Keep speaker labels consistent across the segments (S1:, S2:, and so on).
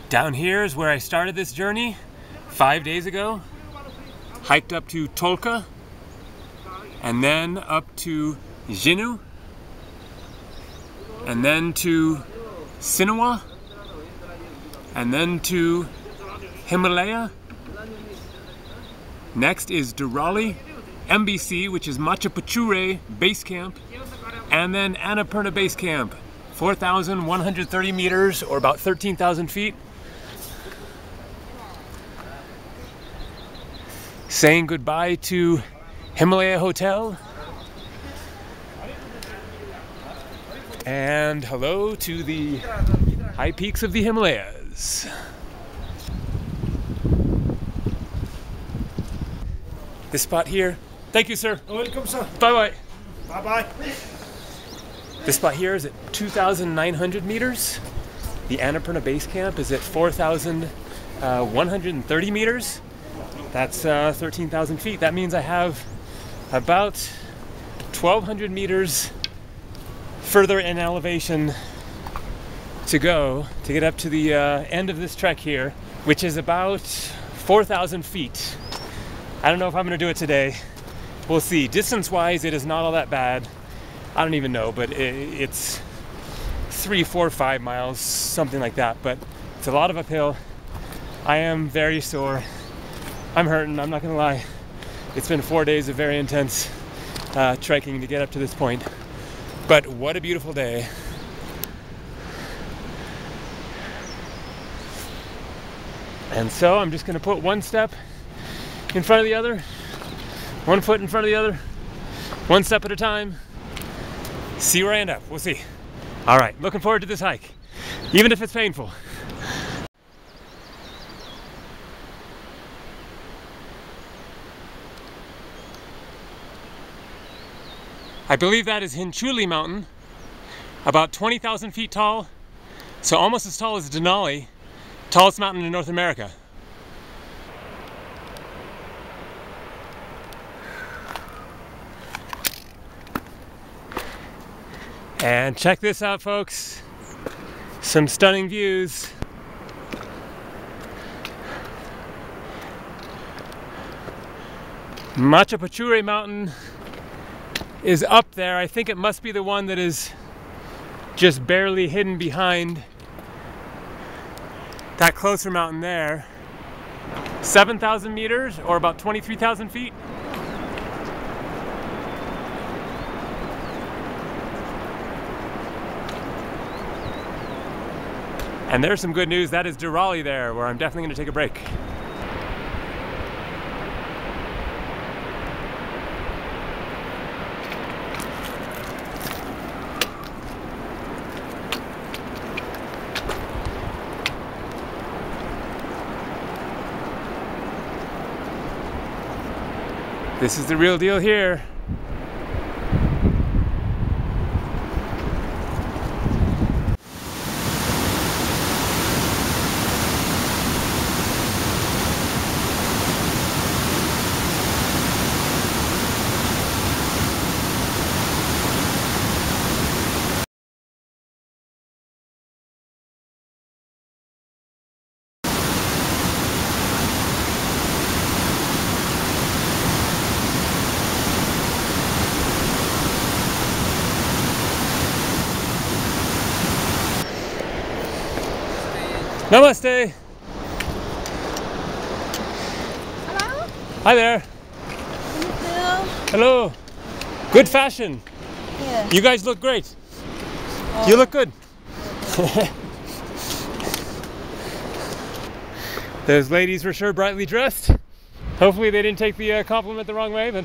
S1: Down here is where I started this journey 5 days ago. Hiked up to Tolka and then up to Jinu and then to Sinawa and then to Himalaya. Next is Durali, MBC, which is Machu Picchu Base Camp, and then Annapurna Base Camp, 4,130 meters or about 13,000 feet. Saying goodbye to Himalaya Hotel. And hello to the high peaks of the Himalayas. This spot here. Thank you, sir.
S2: Welcome, sir.
S1: Bye-bye.
S2: Bye-bye.
S1: This spot here is at 2,900 meters. The Annapurna Base Camp is at 4,130 meters. That's 13,000 feet. That means I have about 1,200 meters further in elevation to go to get up to the end of this trek here, which is about 4,000 feet. I don't know if I'm going to do it today. We'll see. Distance-wise, it is not all that bad. I don't even know, but it's 3, 4, 5 miles, something like that. But it's a lot of uphill. I am very sore. I'm hurting, I'm not gonna lie. It's been 4 days of very intense trekking to get up to this point. But what a beautiful day. And so I'm just gonna put one step in front of the other, one foot in front of the other, one step at a time. See where I end up, we'll see. All right, looking forward to this hike, even if it's painful. I believe that is Hinchuli Mountain, about 20,000 feet tall, so almost as tall as Denali, tallest mountain in North America. And check this out, folks. Some stunning views. Machu Picchu Mountain is up there. I think it must be the one that is just barely hidden behind that closer mountain there. 7,000 meters or about 23,000 feet. And there's some good news. That is Durali there, where I'm definitely going to take a break. This is the real deal here. Namaste.
S3: Hello.
S1: Hi there. Hello. Good fashion.
S3: Yeah.
S1: You guys look great.
S3: Oh.
S1: You look good. Those ladies were sure brightly dressed. Hopefully they didn't take the compliment the wrong way, but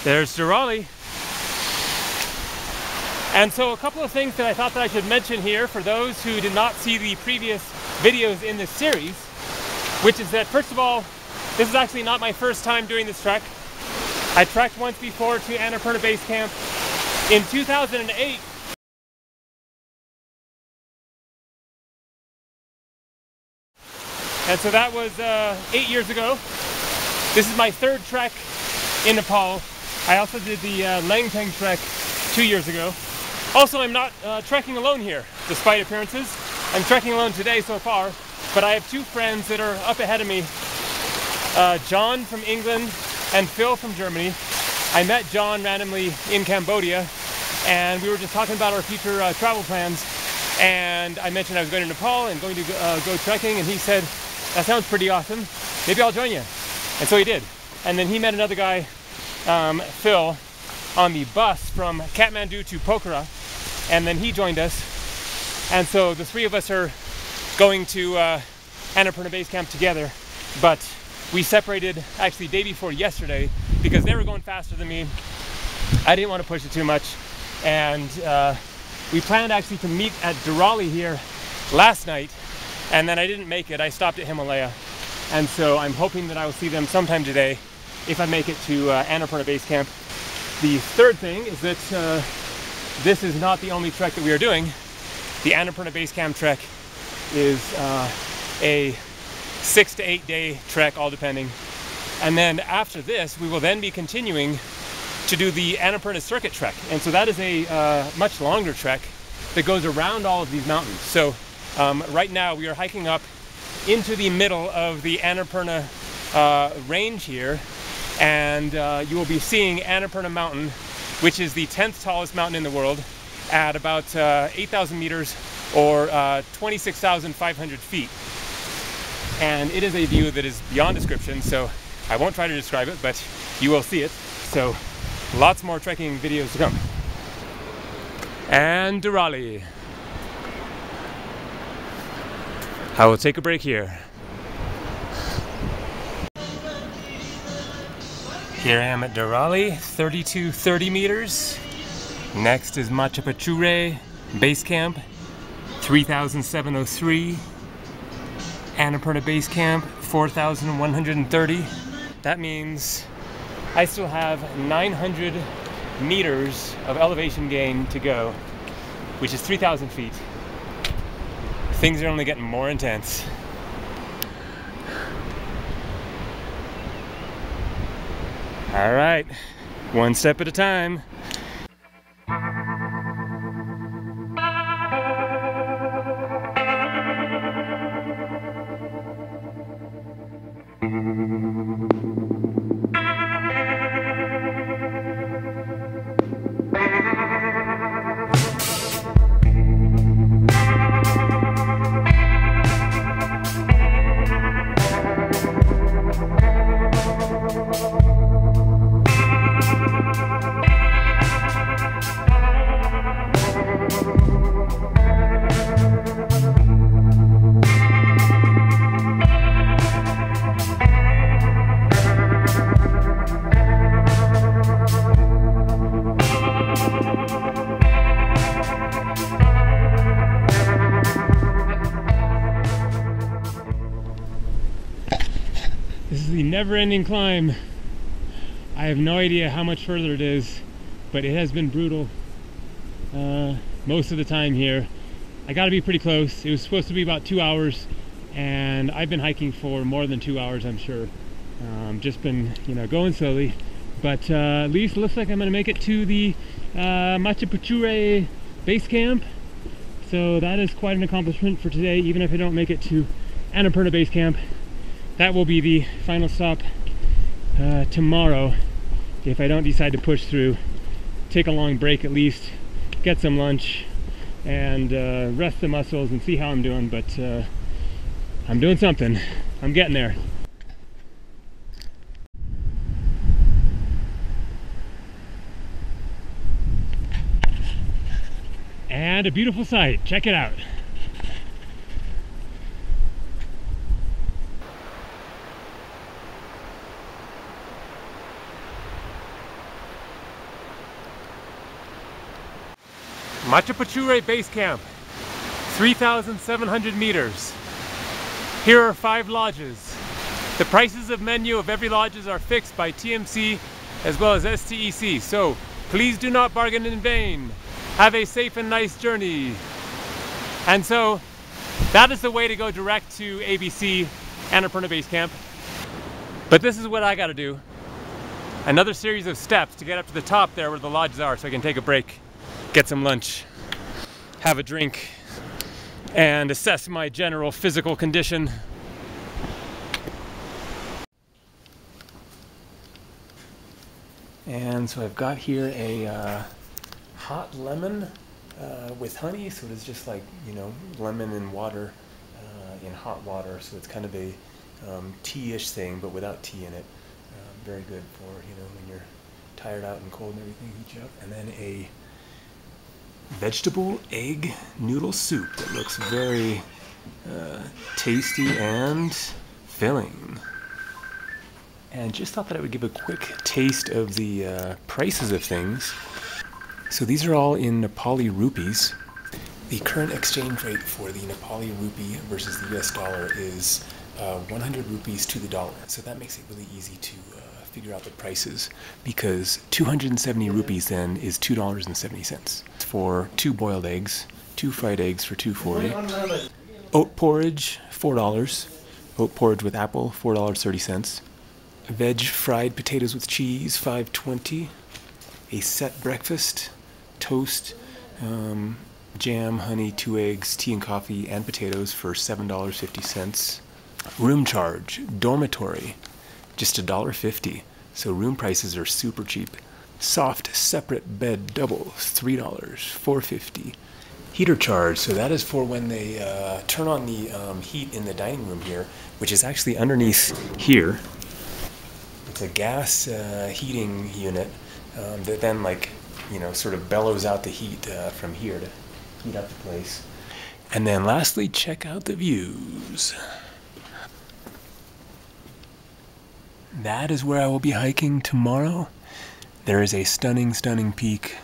S1: there's Durali. And so a couple of things that I thought that I should mention here for those who did not see the previous videos in this series, which is that, first of all, this is actually not my first time doing this trek. I trekked once before to Annapurna Base Camp in 2008. And so that was 8 years ago. This is my third trek in Nepal. I also did the Langtang trek 2 years ago. Also, I'm not trekking alone here, despite appearances. I'm trekking alone today so far, but I have two friends that are up ahead of me. John from England and Phil from Germany. I met John randomly in Cambodia, and we were just talking about our future travel plans. And I mentioned I was going to Nepal and going to go trekking, and he said, that sounds pretty awesome. Maybe I'll join you. And so he did. And then he met another guy, Phil, on the bus from Kathmandu to Pokhara, and then he joined us. And so the three of us are going to Annapurna Base Camp together, but we separated actually day before yesterday because they were going faster than me. I didn't want to push it too much, and we planned actually to meet at Durali here last night, and then I didn't make it. I stopped at Himalaya, and so I'm hoping that I will see them sometime today if I make it to Annapurna Base Camp. The third thing is that this is not the only trek that we are doing. The Annapurna Base Camp trek is a 6 to 8 day trek, all depending. And then after this, we will then be continuing to do the Annapurna Circuit trek. And so that is a much longer trek that goes around all of these mountains. So right now we are hiking up into the middle of the Annapurna range here, and you will be seeing Annapurna Mountain, which is the 10th tallest mountain in the world, at about 8,000 meters or 26,500 feet. And it is a view that is beyond description, so I won't try to describe it, but you will see it. So lots more trekking videos to come. And Durali. I will take a break here. Here I am at Durali, 3,230 meters. Next is Matapachure Base Camp, 3,703. Annapurna Base Camp, 4,130. That means I still have 900 meters of elevation gain to go, which is 3,000 feet. Things are only getting more intense. All right, one step at a time. This is the never-ending climb. I have no idea how much further it is, but it has been brutal most of the time here. I gotta be pretty close. It was supposed to be about 2 hours, and I've been hiking for more than 2 hours, I'm sure. Just been, going slowly, but at least it looks like I'm gonna make it to the Matapachure Base Camp. So that is quite an accomplishment for today, even if I don't make it to Annapurna Base Camp. That will be the final stop tomorrow if I don't decide to push through. Take a long break at least, get some lunch, and rest the muscles and see how I'm doing, but I'm doing something. I'm getting there. And a beautiful sight, check it out. Matapachure Base Camp, 3,700 meters. Here are 5 lodges. The prices of menu of every lodges are fixed by TMC as well as STEC, so please do not bargain in vain. Have a safe and nice journey. And so that is the way to go direct to ABC Annapurna Base Camp. But this is what I gotta do. Another series of steps to get up to the top there where the lodges are so I can take a break. get some lunch, have a drink, and assess my general physical condition. And so I've got here a hot lemon with honey, so it's just like, you know, lemon and water in hot water, so it's kind of a tea-ish thing, but without tea in it. Very good for, you know, when you're tired out and cold and everything, heat you up. And then a vegetable egg noodle soup that looks very tasty and filling. And just thought that I would give a quick taste of the prices of things. So these are all in Nepali rupees. The current exchange rate for the Nepali rupee versus the US dollar is 100 rupees to the dollar. So that makes it really easy to figure out the prices, because 270 rupees then is $2.70 for 2 boiled eggs, 2 fried eggs for $2.40. Oat porridge, $4. Oat porridge with apple, $4.30. Veg fried potatoes with cheese, $5.20. A set breakfast, toast, jam, honey, 2 eggs, tea and coffee, and potatoes for $7.50. Room charge, dormitory, just $1.50. So room prices are super cheap. Soft separate bed double, $3, $4.50. Heater charge, so that is for when they turn on the heat in the dining room here, which is actually underneath here. It's a gas heating unit that then, like, you know, sort of bellows out the heat from here to heat up the place. And then lastly, check out the views. That is where I will be hiking tomorrow. There is a stunning, stunning peak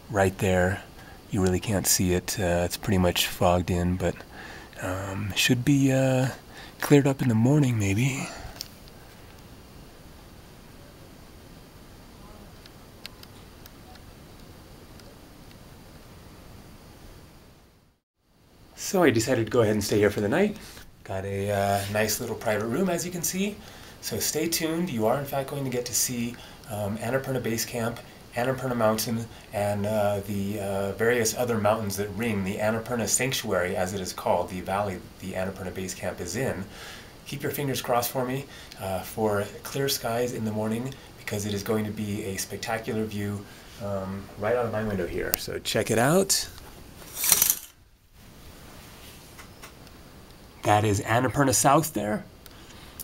S1: right there. You really can't see it. It's pretty much fogged in, but should be cleared up in the morning maybe. So I decided to go ahead and stay here for the night. Got a nice little private room, as you can see. So stay tuned. You are in fact going to get to see Annapurna Base Camp, Annapurna Mountain, and the various other mountains that ring the Annapurna Sanctuary, as it is called, the valley the Annapurna Base Camp is in. Keep your fingers crossed for me for clear skies in the morning, because it is going to be a spectacular view right out of my window here. So check it out. That is Annapurna South there.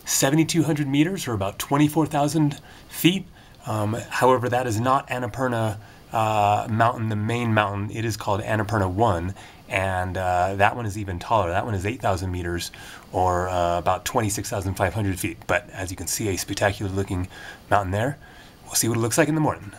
S1: 7,200 meters, or about 24,000 feet. However, that is not Annapurna Mountain, the main mountain. It is called Annapurna 1, and that one is even taller. That one is 8,000 meters, or about 26,500 feet. But as you can see, a spectacular looking mountain there. We'll see what it looks like in the morning.